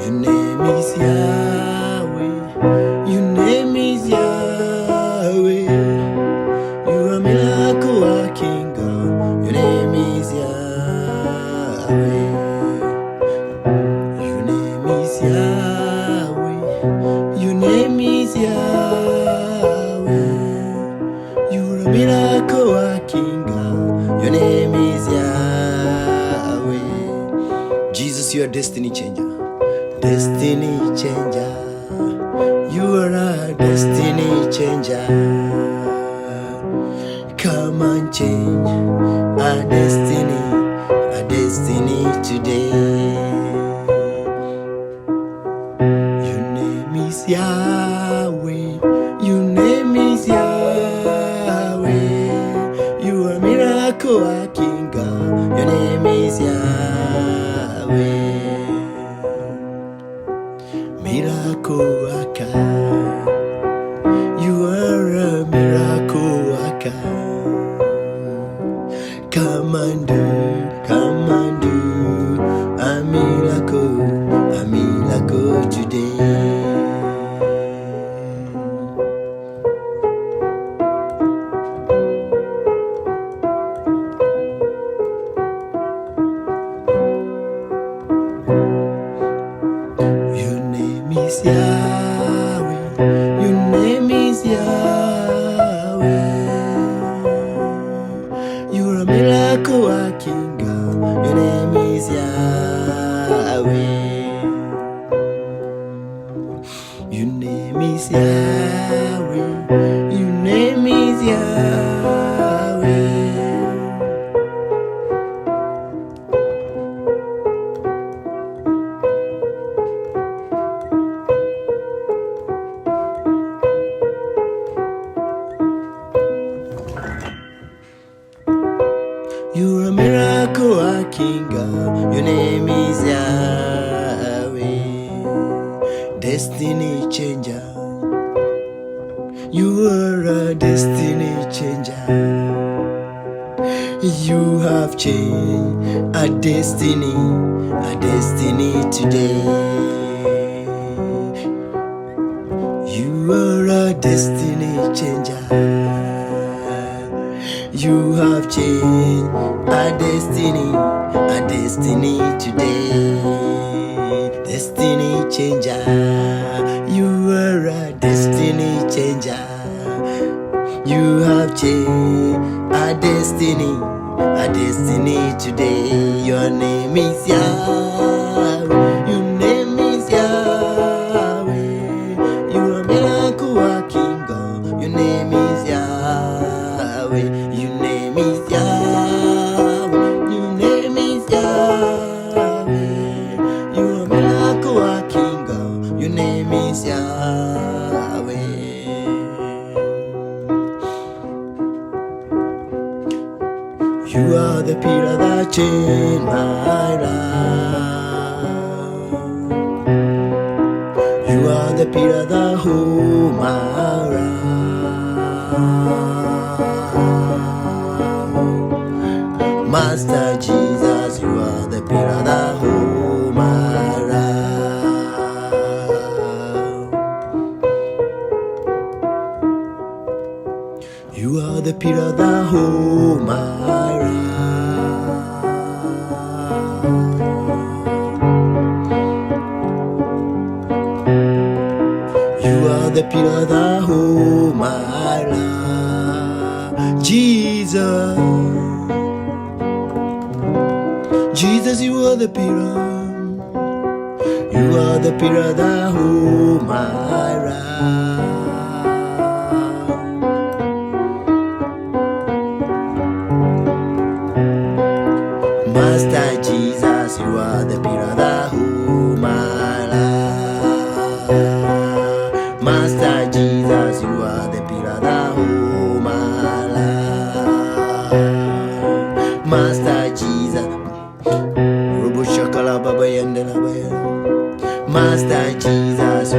Your name is Yahweh. Your name is Yahweh. You are miracle working God. Your name is Yahweh. Your name is Yahweh. Your name is Yahweh. You are a miracle working God. Your name is Yahweh. Jesus, you are destiny changer. Destiny changer. You are a destiny changer. Come and change our destiny today. Your name is Yahweh. Your name is Yahweh. You are miracle working God. Your name is Yahweh. Miracle worker. You are a miracle worker. Come and do a miracle today. Your name is Yahweh. Your name is Yahweh. You're a miracle working God. Your name is Yahweh. Your name is Yahweh. Your name is Yahweh. You're a miracle working God. Your name is Yahweh. Destiny changer. You are a destiny changer. You have changed a destiny today. You are a destiny changer. You have changed a destiny today. Destiny changer. You are a destiny changer. You have changed a destiny today. Your name is Yahweh. Your name is Yahweh. You are miracle working God. Your name is Yahweh. Your name is Yahweh. Your name is Yahweh. You are miracle working God. Your name is Yahweh. You are the pillar that changed my life. You are the pillar that hold my life. Master Jesus, you are the pillar that hold my life. You are the pillar that hold my life. You are the pillar that hold my life. Jesus, Jesus, you are the pillar. You are the pillar that hold my life. Master Jesus, you are the pillar that hold my life. Master Jesus, you are the pillar that hold my life. Master Jesus, Rubu Shakala Baba Yandela Baya. Master Jesus,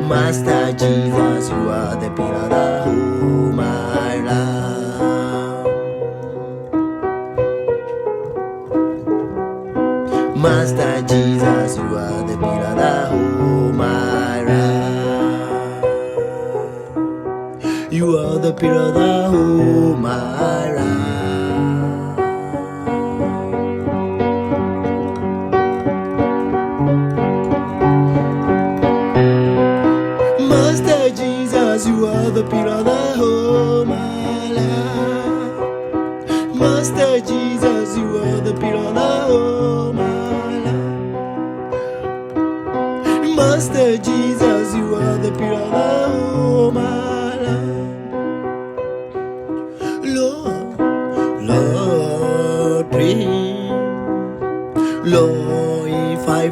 Master Jesus, you are the pillar that hold my life. Master Jesus, you are the pillar that pillar, the whole my life. Master Jesus, you are the pillar, the whole my life. Master Jesus, you are the pillar, the whole my life. Master Jesus, you are the pillar, the whole my life. Lord, Lord, pray. Lord, if I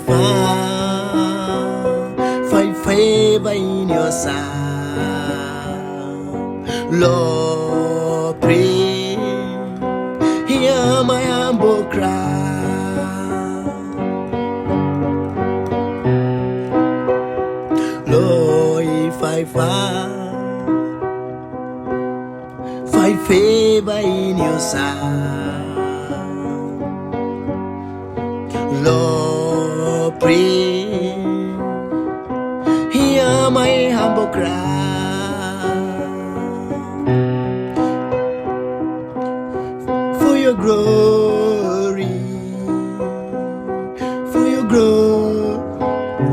find favor in your sight, Lord, pray, hear my humble cry. Lord, if I find favor in your sight, Lord, pray, hear my humble cry. For your glory, for your glory,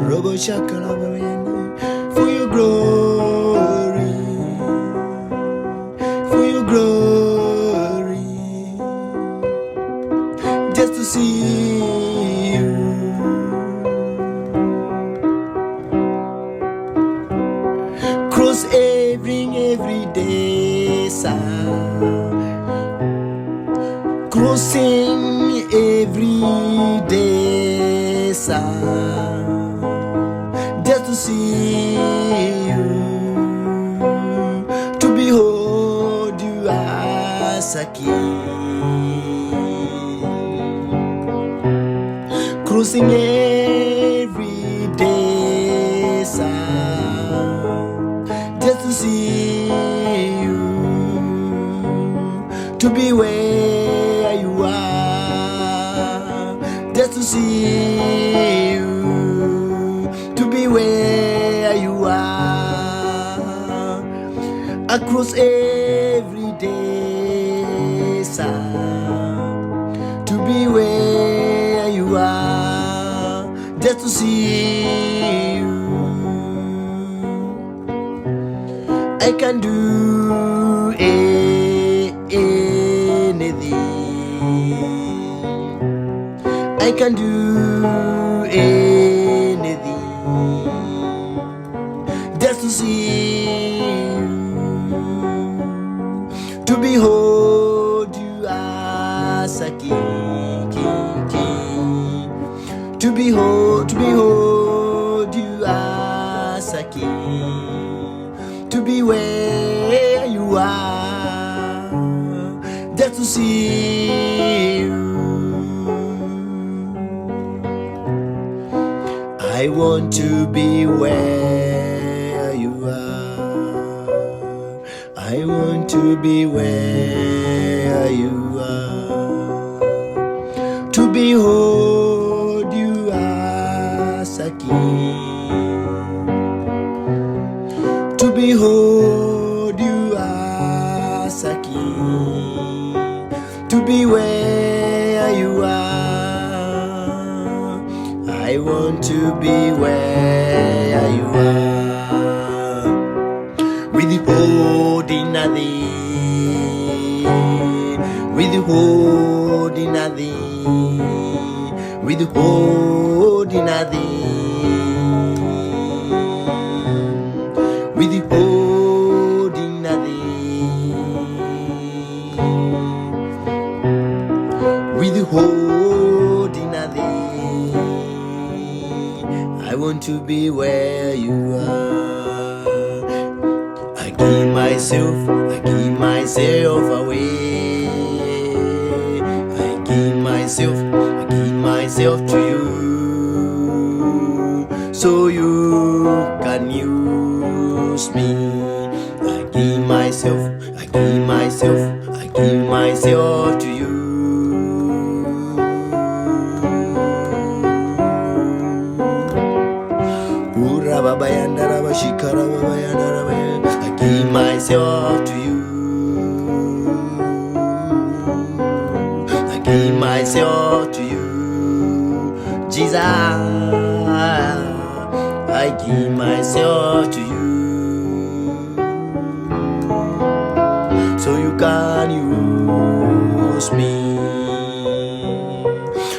Robo Shakalabayana, for your glory, for your glory, just to see you, cross every day, crossing every day, just to see you, to behold you as a king, crossing every day, just to see you, to be where you are, just to see you, to be where you are, across every day, to be where you are, just to see you. I can do anything. I can do anything just to see you, to behold you as a king, to behold you as a king, to be where you are, just to see you. I want to be where you are. I want to be where you are, to behold you as a king, to behold you as a king, to be where you are. I want to be where you are, withholding nothing, withholding nothing, withholding nothing, withholding nothing, withholding nothing. I want to be where you are. I give myself away. I give myself to you, so you can use me. I give myself to you. I give myself to you. myself to you, Jesus. I give myself to you, so you can use me,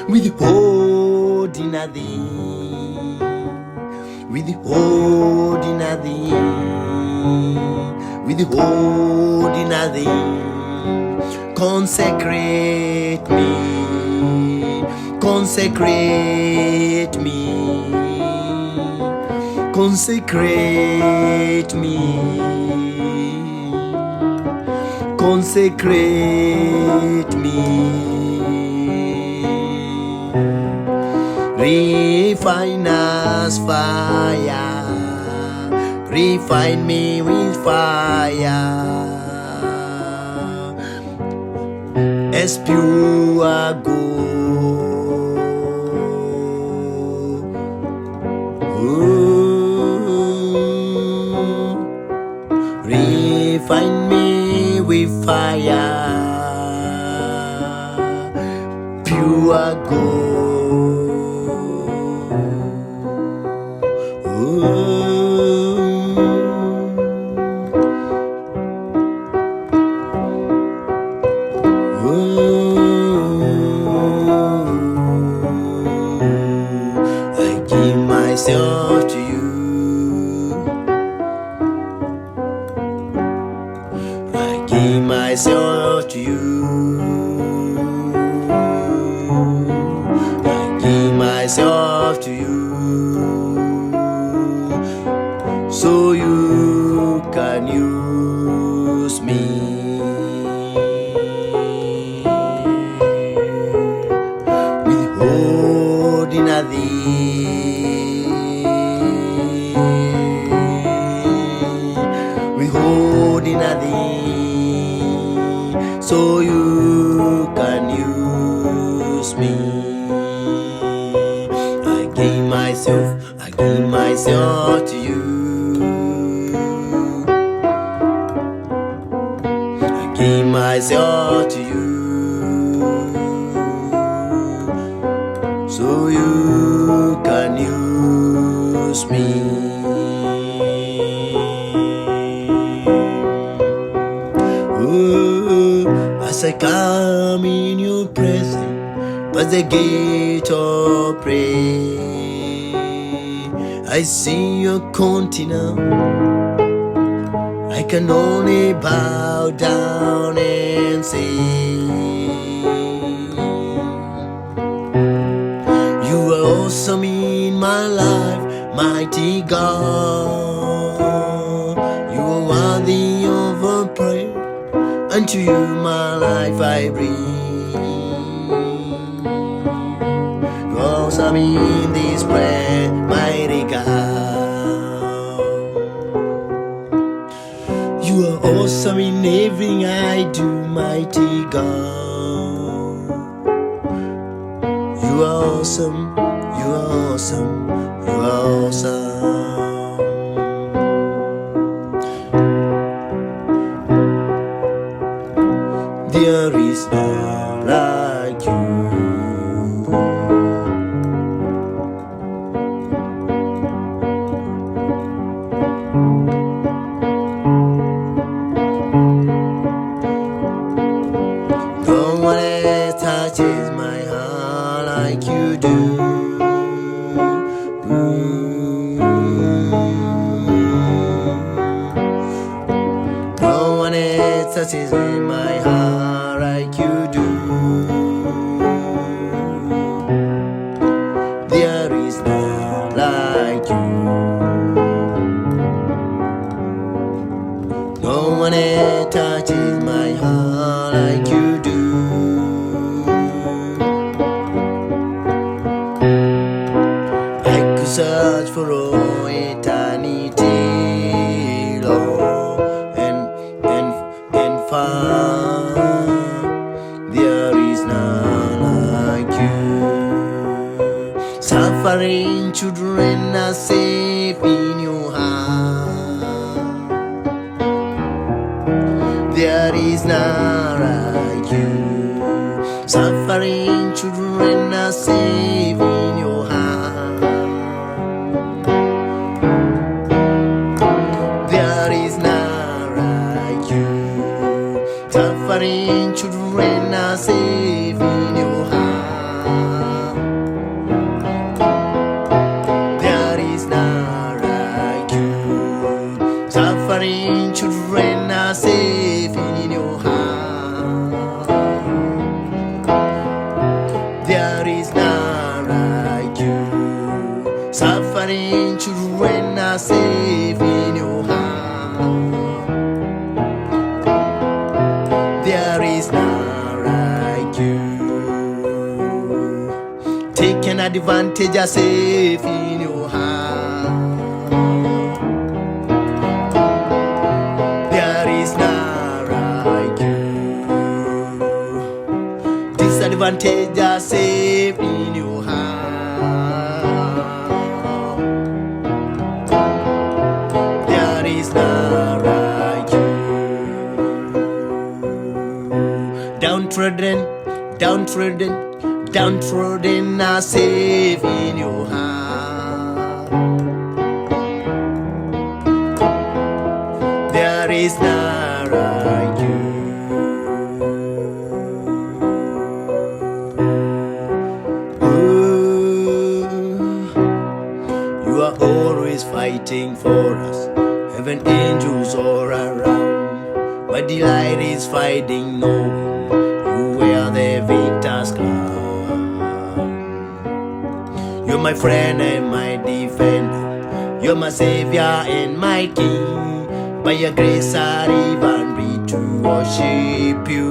withholding nothing, withholding nothing, withholding nothing. Consecrate me, consecrate me, consecrate me, consecrate me. Refine us fire, refine me with fire, as pure gold. Refine me with fire, pure gold. I give myself to you, I give myself to you, I give myself to you, so you can use me. Withholding nothing, withholding nothing, so you can use me. I give myself to you, I give myself to you, so you can use me. As I come in your presence, past the gate of prayer, I see your countenance. I can only bow down and say, you are awesome in my life, mighty God. You are worthy of a prayer, unto you my life I bring. You are awesome in this prayer, mighty God. You are awesome in everything I do, mighty God. You are awesome, you are awesome, you are awesome. There is none like you. No one else touches my heart like you do. No one else touches my heart like you do. There is none like you. No one else touches my heart like you do. I could search for all eternity, Lord, and find there is none like you. Suffering children are safe in your hand. There is none like you. Suffering women, children are safe in your hand. There is none like you. Taking advantage are safe in your hand. There is none like you. Disadvantage are safe in your hand. There is none like you. Downtrodden, downtrodden, downtrodden are safe in your hand. There is none like you. Oh, you are always fighting for us. Heaven angels all around. My delight is fighting, knowing you wear the victor's crown. You're my friend and my defender. You're my savior and my king. By your grace I live and breathe to worship you.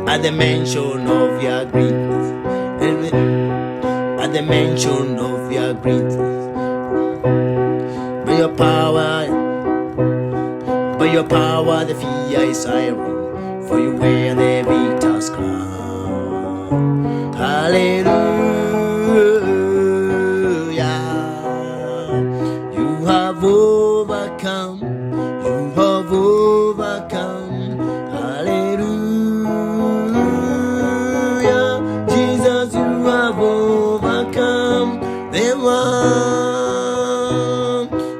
At the mention of your greatness, at the mention of your greatness, by your power the fear is siren, for you wear the victor's crown. Hallelujah. You have overcome. You have overcome. Hallelujah. Jesus, you have overcome the one.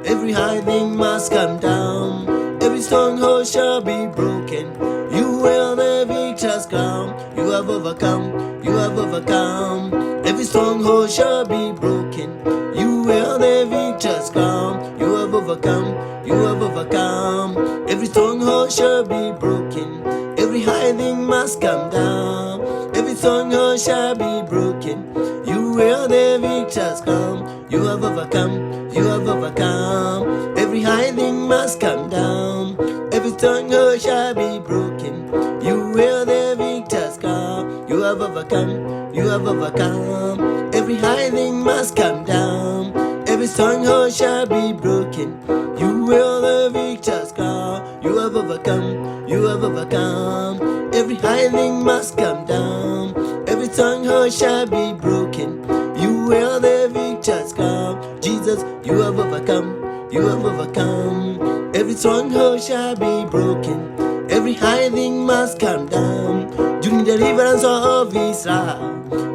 Every high thing must come down. Every stronghold shall be broken. You wear the victor's crown. You have overcome. You have overcome. Every stronghold shall be broken. You wear the victor's crown. You have overcome. You have overcome. Every stronghold shall be broken. Every high thing must come down. Every stronghold shall be broken. You wear the victor's crown. You have overcome. You have overcome. Every high thing must come down. Every stronghold shall be broken. You wear the victor's crown. You have overcome. You have overcome. Every high thing must come down. Every stronghold shall be broken. You wear the victor's crown. You have overcome. You have overcome. Every high thing must come down. Every stronghold shall be broken. You wear the victor's crown. Jesus, you have overcome. You have overcome. Every stronghold shall be broken. Every high thing must come down. During the deliverance of Israel,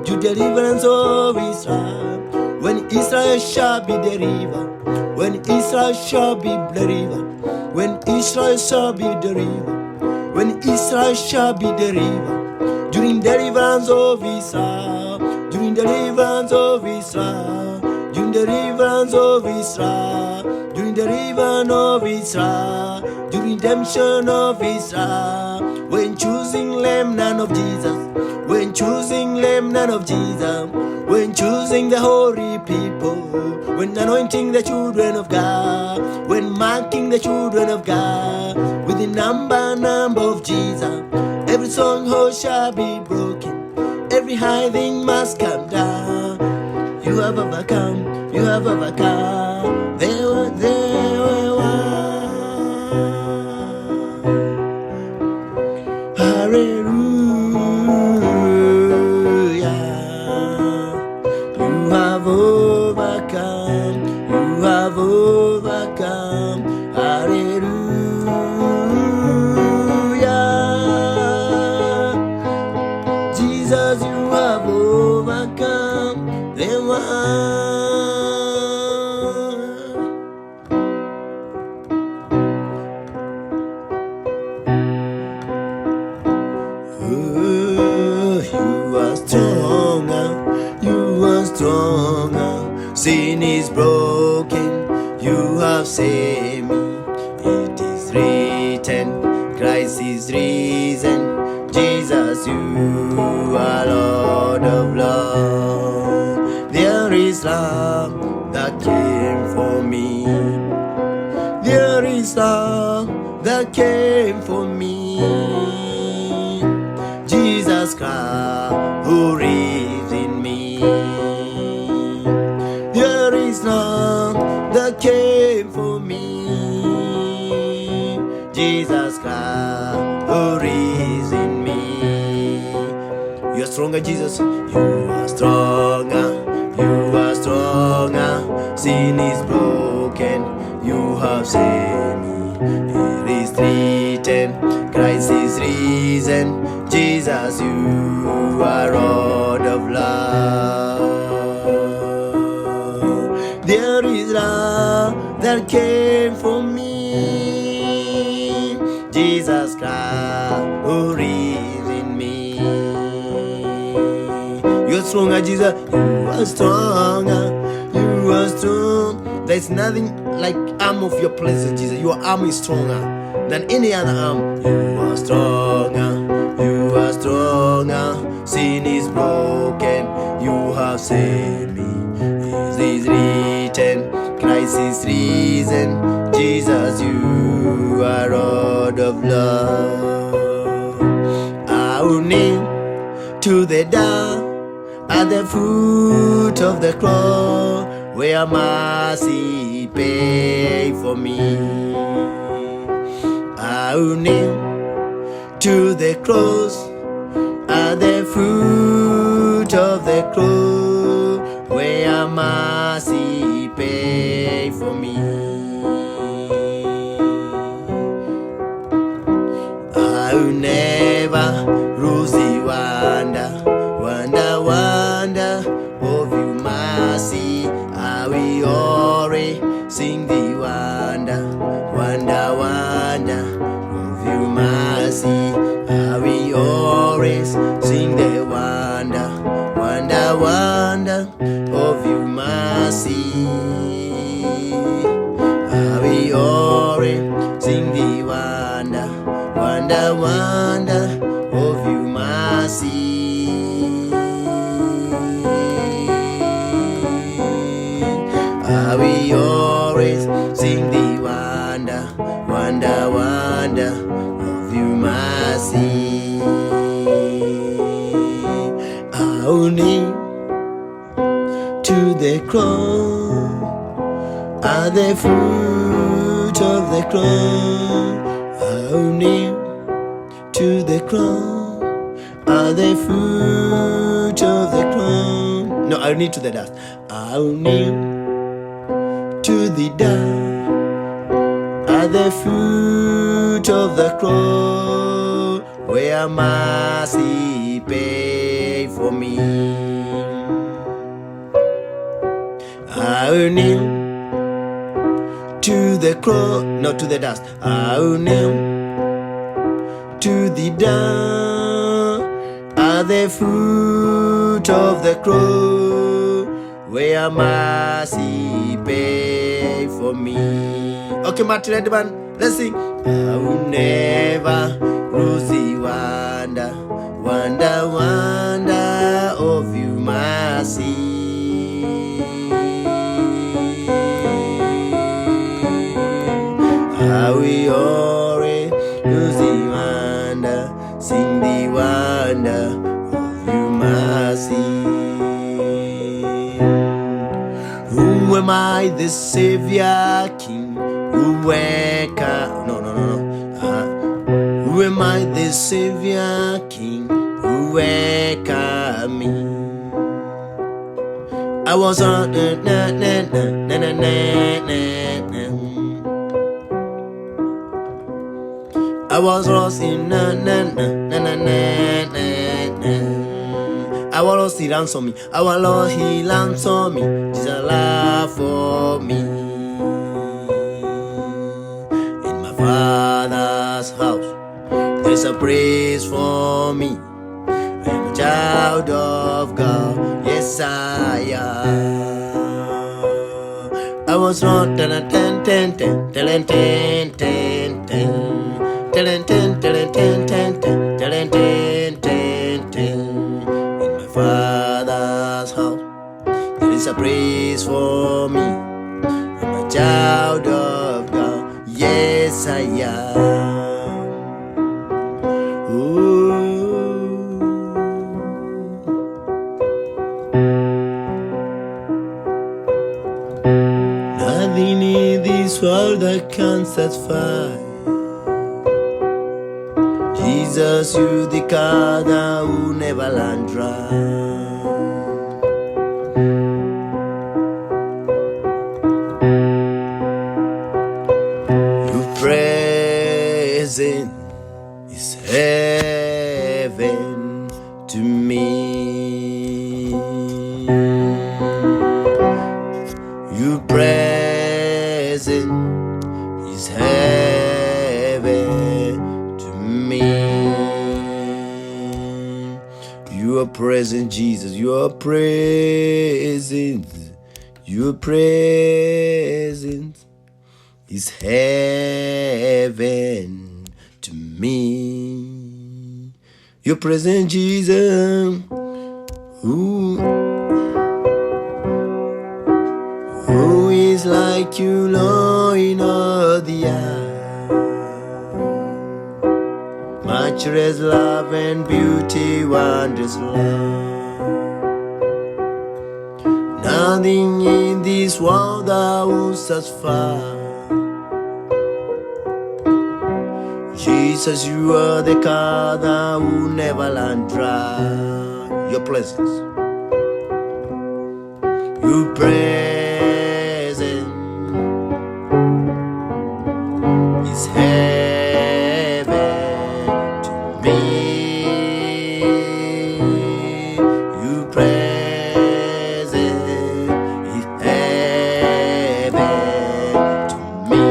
during the deliverance of Israel, when Israel shall be delivered, when Israel shall be delivered, when Israel shall be delivered, when Israel shall be delivered, during deliverance of Israel, during deliverance of Israel, during deliverance of Israel, during deliverance of Israel, during redemption of Israel, when choosing Lamb, none of Jesus, when choosing Lamb, none of Jesus, when choosing the holy people, when anointing the children of God, when marking the children of God with the number of Jesus, every stronghold shall be broken, every high thing must come down. You have overcome, you have overcome. There were hallelujah. You have overcome, you have overcome. Hallelujah. Jesus, you have overcome the one. You are stronger, you are stronger. Sin is broken, you have saved me. It is written, Christ is risen. Jesus, you are Lord of love. There love that came for me. There is love that came for me. Jesus Christ who lives in me. There is love that came for me. Jesus Christ who lives in me. You are stronger, Jesus. You are stronger. You are stronger. Sin is broken. You have saved me. It is written. Christ is risen. Jesus, you are Lord of love. There is love that came for me. Jesus Christ who lives in me. You are stronger, Jesus. You are stronger. You are strong. There's nothing like arm of your presence, Jesus. Your arm is stronger than any other arm. You are stronger. You are stronger. Sin is broken. You have saved me. It is written. Christ is risen. Jesus, you are Lord of love. I will kneel to the dust at the foot of the cross, where mercy paid for me. I will kneel to the cross, at the foot of the cross, where mercy paid for me. I will never lose the wonder of your mercy. I will always sing the wonder of your mercy. I will always sing the wonder of your mercy. I will always sing the wonder of your mercy. I will always sing the wonder of your mercy. I will kneel to the cross, at the foot of the cross. I will kneel to the cross, at the foot of the cross. No, I will kneel to the dust. I will kneel to the dust, at the foot of the cross, where mercy paid for me. I will kneel to the cross, not to the dust. I will kneel to the dust, at the foot of the cross, where mercy paid for me. Okay, Martin Redman, let's sing. I will never lose the wonder of your mercy. I will always lose the wonder, sing the wonder of your mercy. Who am I, the Savior King? Who am I, the Savior King? Who welcome me? I was on I was lost in I was lost, he ransom me. I was lost, he ransom me. Jesus love for me. In my Father's house, there's a place for me. I'm a child of God, yes I am. I was wrong, in my Father's house, there is is a praise for me. I'm a child of God. Yes, I am. Nothing in this world that can satisfy. Jesus, you the God who never run dry. Your presence is heaven to me. Your presence is heaven to me. You are present, Jesus. You are present. Your presence is heaven to me. Your present, Jesus. Who is like you, Lord, in all the earth? Matchless love and beauty, wondrous love. Nothing in this world that will satisfy. Jesus, you are the God that will never run dry. Your presence, your presence is heaven to me. Your presence is heaven to me.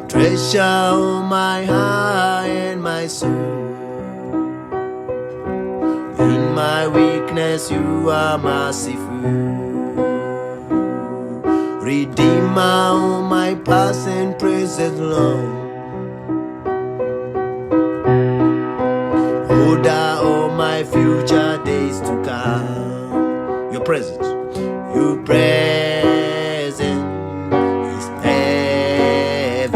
Treasure of my heart and my soul. In my weakness, you are merciful. Redeemer of my past and present, Lord. Holder of my future days to come. Your presence, your presence is heaven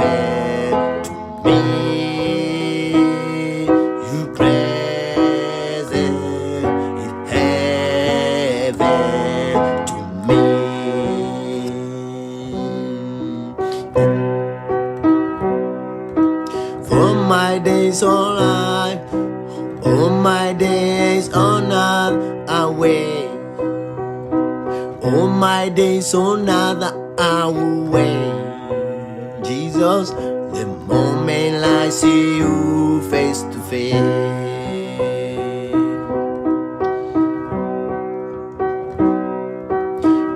to me. Your presence is heaven to me. For my days on life, all my days on earth away. All my days on earth away. Jesus, the moment I see you face to face.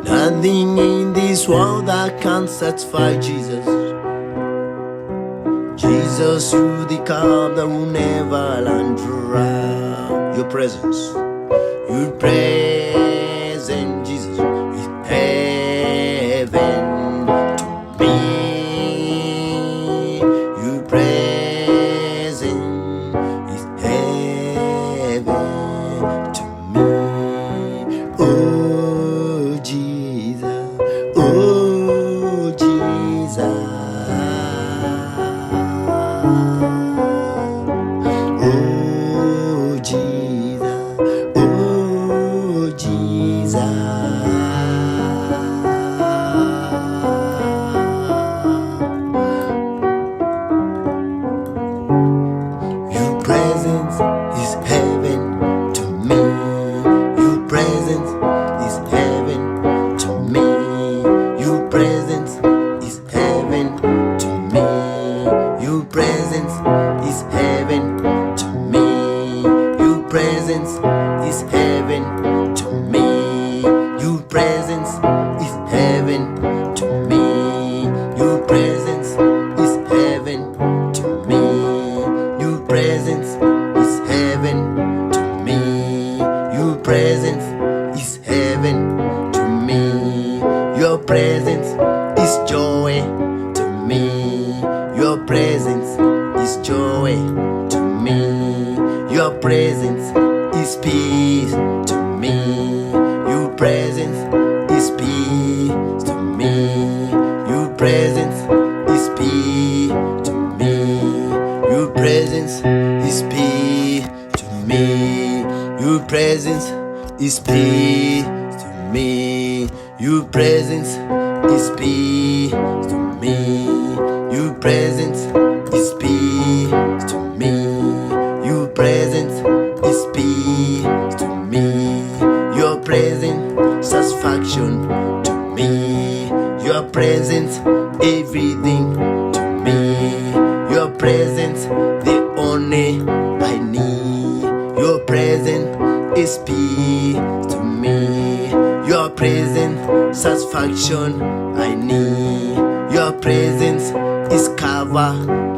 Nothing in this world that can satisfy Jesus. Jesus, you the cup that will never run dry. Your presence, Jesus, is heaven to me. Your presence is heaven to me. Oh Jesus, oh Jesus. Oh Jesus, oh Jesus. Your presence is heaven to me. Your presence is heaven to me. Your presence is heaven to me. Your presence is heaven to me. Your presence is heaven to me. Your is peace to me. Your presence is peace to me. Your presence is peace to me. Your presence is peace to me. Your presence satisfaction to me. Your presence everything to me. Your presence the only I need. Your presence is peace to me. Your presence satisfaction I need. Your presence is cover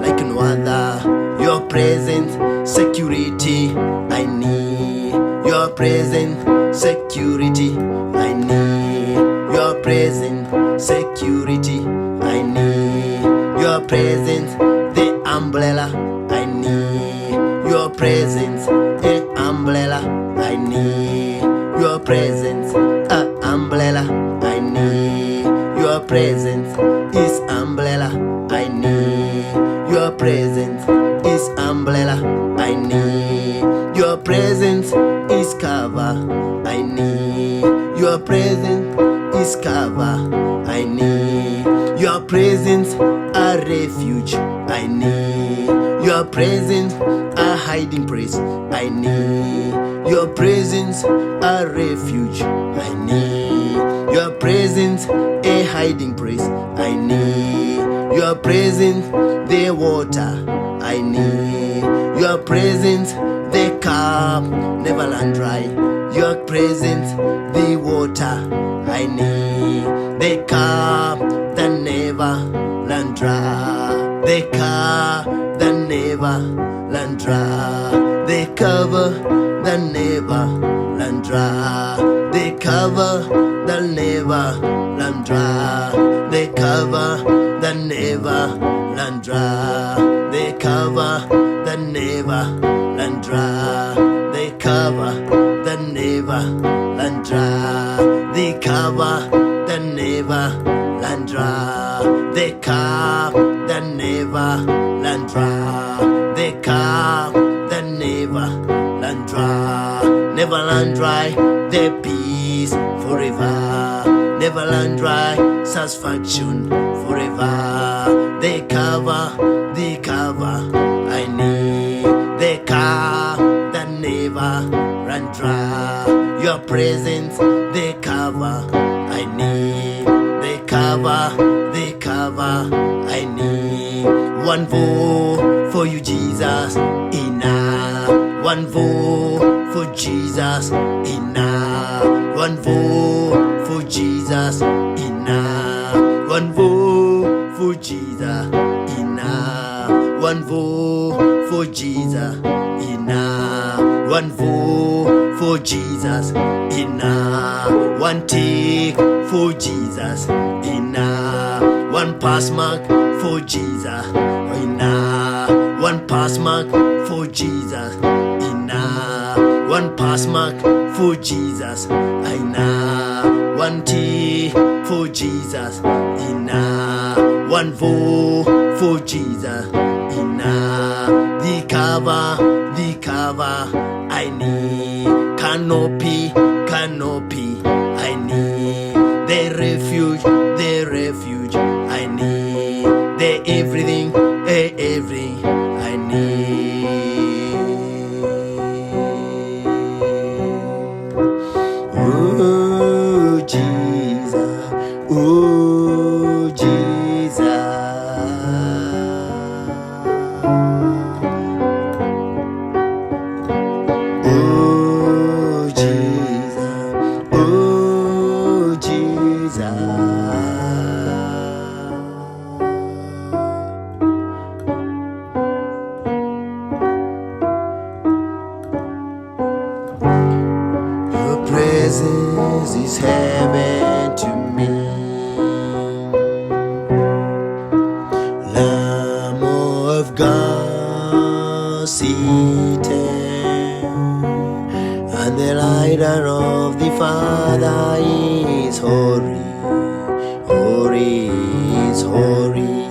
like no other. Your presence security I need. Your presence security I need. Your presence security I need. Your presence the umbrella I need. Your presence an umbrella I need. Your presence a umbrella I need. Your presence is umbrella I need. Your presence is umbrella I need. Your presence is cover I need. Your presence is cover I need. Your presence a refuge I need. Your presence a hiding place I need. Your presence a refuge I need. Your presence a hiding place I need. Your presence the water I need. Your presence the cup never run dry. Your presence the water I need. The cup that never run dry. The cup that never run dry. The cover that never run dry. The cover that never run dry. The cover that never run dry. The cover that never run dry. The cover that never run dry. The cover that never run dry. The cup that never run dry. The cup that never run dry. Never run dry. The peace forever. Never run dry. Satisfaction forever. The cover I need. The cup that never run dry. Your presence, the cover I need. The cover I need. One vote for you, Jesus, enough. One vote for Jesus, enough. One vote for Jesus, enough. One vote for Jesus, enough. One vote for Jesus, enough. One vote for Jesus, enough. One tick for Jesus, enough. One pass mark for Jesus, enough. One pass mark for Jesus, enough. One pass mark for Jesus, enough. One tick for Jesus, enough. One vote for Jesus, enough. The cover I need. Canopy I need. The refuge I need. The everything I need. Oh Jesus, oh Jesus. Oh Jesus, oh Jesus. Your presence is heaven to me. Lamb of God seated, and the rider of the Father is holy, holy is holy.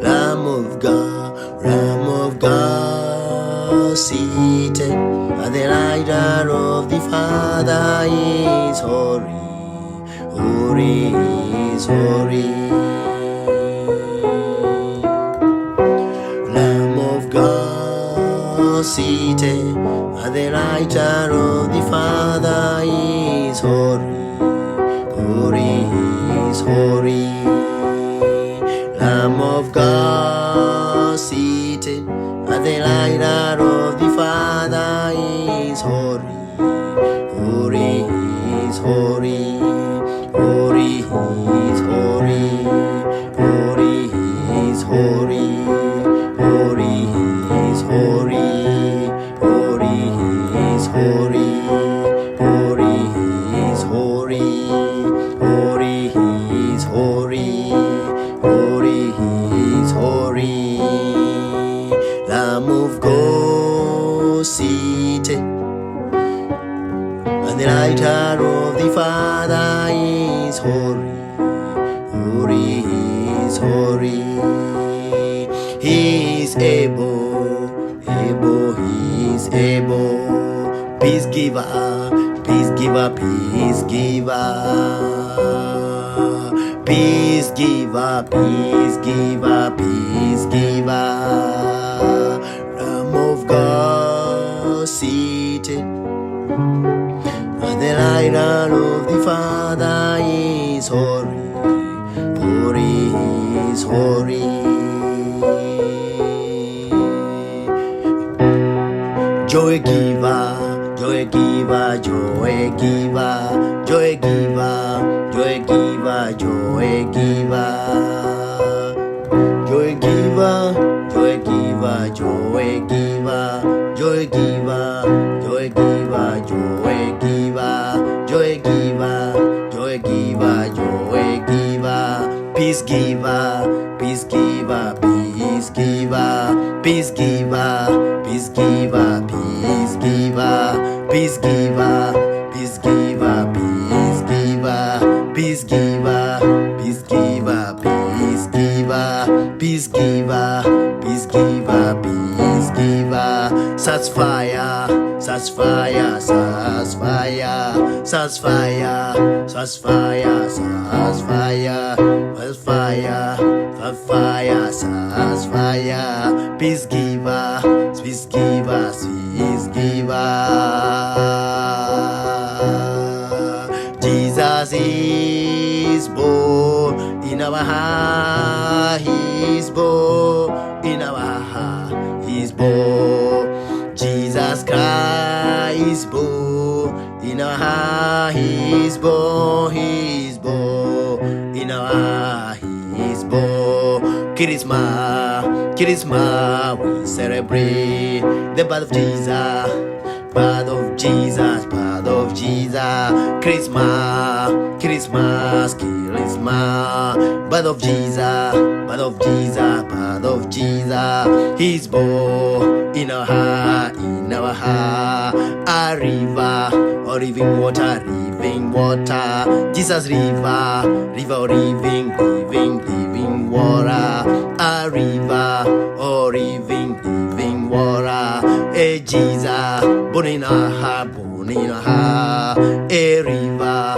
Lamb of God seated, and the rider of the is holy, holy is holy. Lamb of God, seated at the right hand of the Father is holy, holy is holy. Lamb of God, seated at the right hand of the Father is holy, holy is holy, holy is holy, holy is holy, holy is holy, holy is holy, holy is holy, holy is holy, holy is holy. Lamb of God, seated at the right hand of the Father is holy, holy is holy. He is able, able, he is able. Peace giver, peace giver, peace giver. Peace giver, peace giver, peace giver. Lamb of God, seated at the right hand of the Father is holy, holy is holy. Joy giver, joy giver, joy giver, joy giver, joy giver, joy giver. Joy giver, joy giver, joy giver, joy giver, joy giver, joy giver, joy giver, joy giver, joy giver. Peace giver, peace giver, peace giver, peace giver, peace giver, peace giver, peace giver, peace giver, peace giver, peace giver, peace giver, peace giver, peace giver, peace giver, peace giver. Such fire, such fire, such fire, such fire, such fire, such fire, such fire, such fire, such fire. Peace giver, peace giver, peace giver. Jesus is born in our heart. He is born in our heart. He is born. Jesus Christ is born in our heart. He is born. He is born in our heart. He is born. Christmas, Christmas, we celebrate the birth of Jesus. Birth of Jesus, birth of Jesus. Christmas, Christmas, Christmas. Birth of Jesus, birth of Jesus, birth of Jesus. He's born in our heart, in our heart. A river, a living water, living water. Jesus river, river living, living, living water. A river, oh living, living water. A Jesus, born in our heart, born in our heart. A river,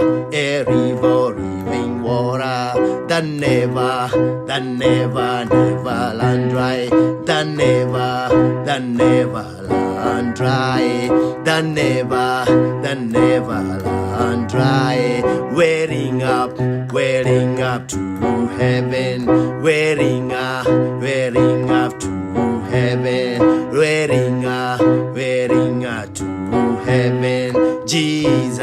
living water. That never, never run dry. That never run dry. That never run dry. Wearing up to heaven. Wearing up to heaven. Wearing up to heaven. Jesus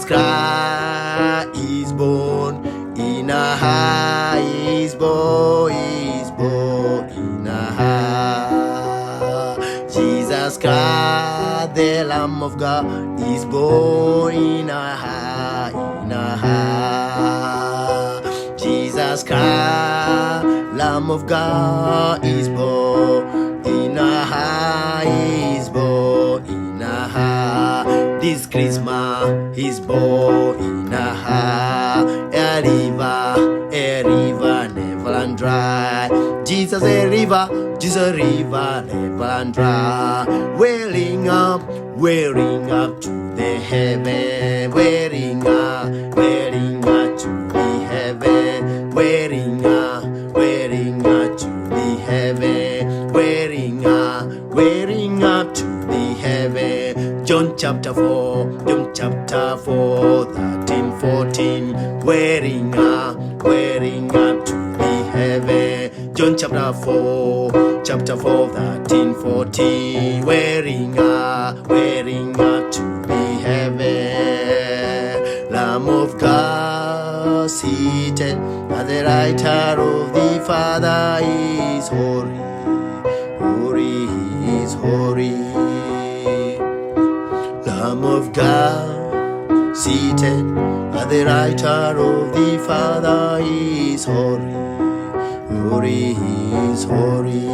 Christ is born in a heart. Is born in a heart. Jesus Christ, the Lamb of God, is born in a heart, in a heart. Jesus Christ, Lamb of God, is born in a heart, is born in a heart. This Christmas, he's born in a heart. A river never run dry. Jesus a river never run dry. Welling up wearing up to the heaven, wearing up to the heaven, wearing up to the heaven, wearing up to the heaven. John chapter 4, 13, 14, wearing up to the heaven. John chapter 4, 13, 14, wearing up to the heaven. Lamb of God, seated at the right hand of the Father, is holy, holy, he is holy. Lamb of God, seated at the right hand of the Father, is holy, holy, he is holy.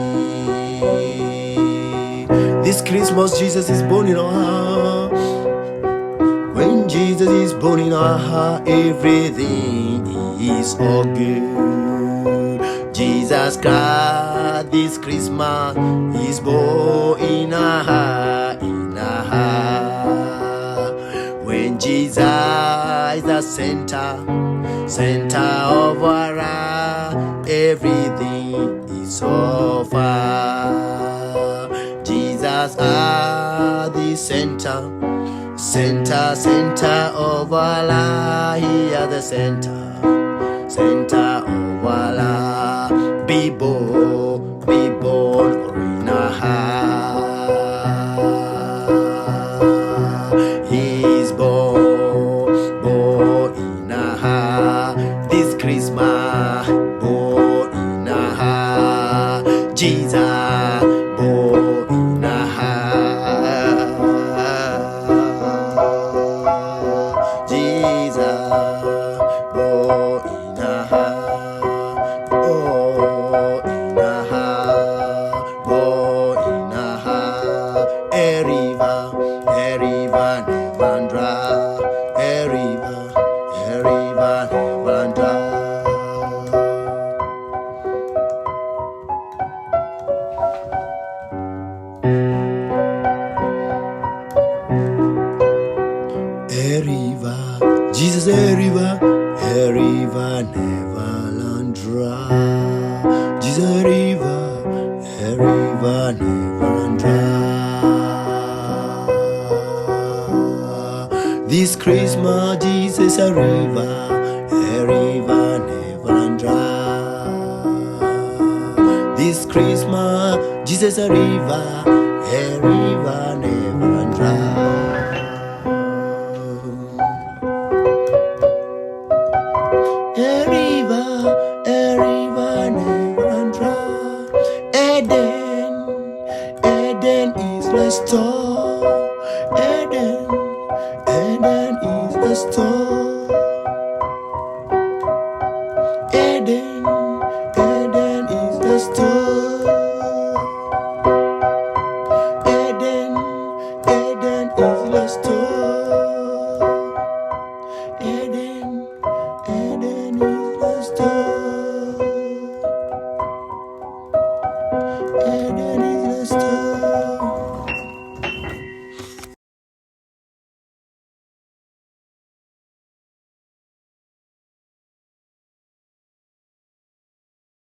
This Christmas, Jesus is born in our heart. When Jesus is born in our heart, everything is all good. Jesus Christ, this Christmas, is born in our heart, When Jesus is the center of our life, everything is so far. Jesus at the center of our life. He at the center of our life. Be born in our heart. He is born in our heart. This Christmas, born in our heart. Jesus, born in our heart. Jesus, born in our heart. Born in our heart. Born in our heart. A river never dry. A river never dry. A river, Jesus, a river never run dry. Jesus, a river never run dry. This Christmas, Jesus, a river never run dry. This Christmas, Jesus, a river never run dry. A river never run dry. Eden is restored. Eden is restored. Eden is restored. Eden is restored. Eden is restored. Eden is restored.